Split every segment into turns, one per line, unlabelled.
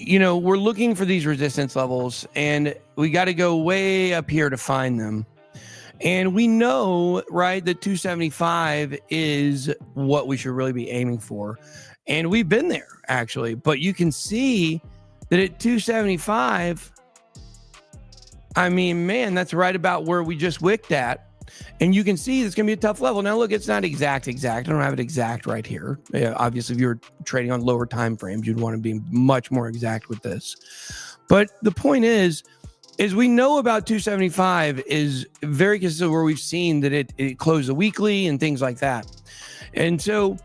we're looking for these resistance levels, and we got to go way up here to find them. And we know, right, that 275 is what we should really be aiming for. And we've been there, actually. But you can see that at 275, I mean, man, that's right about where we just wicked at. And you can see it's going to be a tough level. Now, look, it's not exact. I don't have it exact right here. Obviously, if you were trading on lower time frames, you'd want to be much more exact with this. But the point is we know about 275 is very consistent where we've seen that it closed the weekly and things like that. And so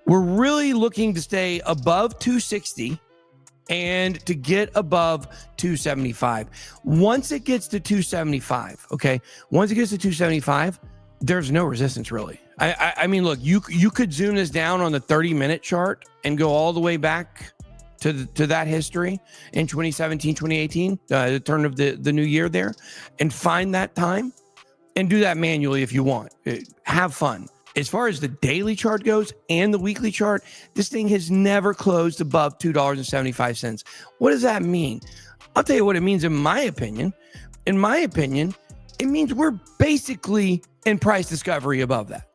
we're really looking to stay above 260 and to get above 275. Once it gets to 275, okay? Once it gets to 275, there's no resistance really. I mean, look, you could zoom this down on the 30-minute chart and go all the way back to that history in 2017, 2018, the turn of the new year there, and find that time and do that manually if you want. Have fun. As far as the daily chart goes and the weekly chart, this thing has never closed above $2.75. What does that mean? I'll tell you what it means in my opinion. In my opinion, it means we're basically in price discovery above that.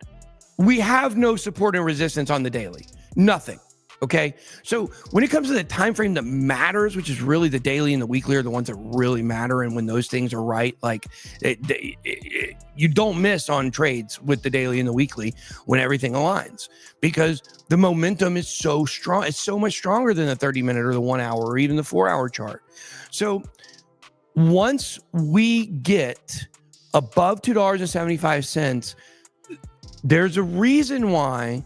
We have no support and resistance on the daily. Nothing. Okay, so when it comes to the time frame that matters, which is really the daily and the weekly are the ones that really matter, and when those things are right, like you don't miss on trades with the daily and the weekly when everything aligns, because the momentum is so strong. It's so much stronger than the 30-minute or the 1 hour or even the 4 hour chart. So once we get above $2.75, there's a reason why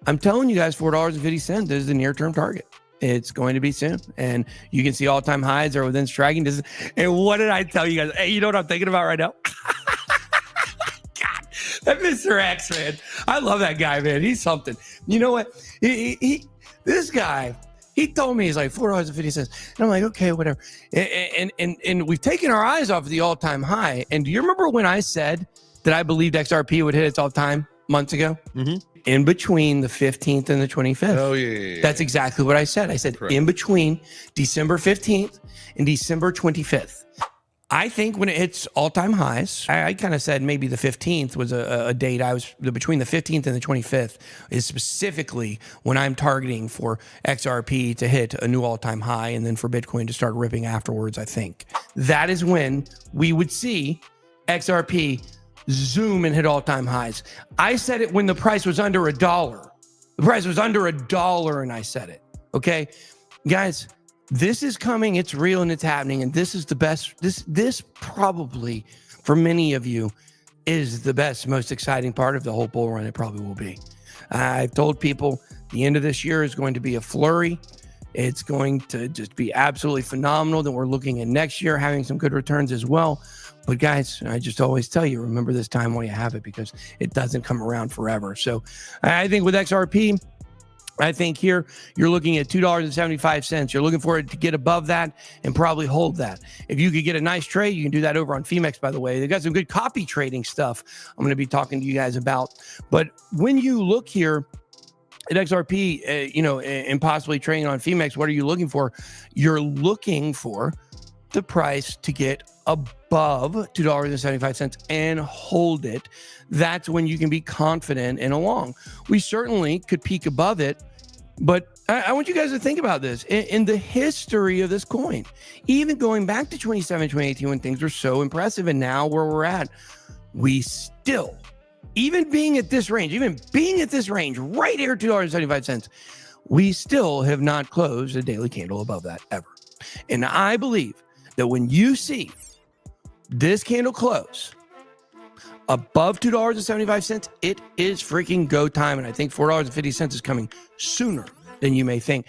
I'm telling you guys $4.50 is the near-term target. It's going to be soon. And you can see all-time highs are within striking distance. And what did I tell you guys? Hey, you know what I'm thinking about right now? God, that Mr. X, man. I love that guy, man. He's something. You know what? This guy, he told me he's like $4.50. And I'm like, okay, whatever. And we've taken our eyes off the all-time high. And do you remember when I said that I believed XRP would hit its all-time months ago? Mm-hmm. In between the 15th and the 25th. Oh, yeah. That's exactly what I said. I said in between December 15th and December 25th. I think when it hits all-time highs, I kind of said maybe the 15th was a date. Between the 15th and the 25th is specifically when I'm targeting for XRP to hit a new all-time high and then for Bitcoin to start ripping afterwards, I think. That is when we would see XRP zoom and hit all-time highs. I said it when the price was under $1. The price was under $1 and I said it. Okay, guys, this is coming. It's real and it's happening. And this is the best. This probably for many of you is the best, most exciting part of the whole bull run. It probably will be. I've told people the end of this year is going to be a flurry. It's going to just be absolutely phenomenal. Then we're looking at next year having some good returns as well. But guys, I just always tell you, remember this time while you have it, because it doesn't come around forever. So I think with XRP, I think here you're looking at $2.75. You're looking for it to get above that and probably hold that. If you could get a nice trade, you can do that over on Phemex, by the way. They've got some good copy trading stuff I'm going to be talking to you guys about. But when you look here at XRP, and possibly trading on Phemex, what are you looking for? You're looking for the price to get above $2.75 and hold it. That's when you can be confident and along. We certainly could peak above it, but I want you guys to think about this. In the history of this coin, even going back to 2017, 2018, when things were so impressive, and now where we're at, we still, even being at this range right here, $2.75, we still have not closed a daily candle above that ever. And I believe that when you see this candle close above $2.75, it is freaking go time. And I think $4.50 is coming sooner than you may think.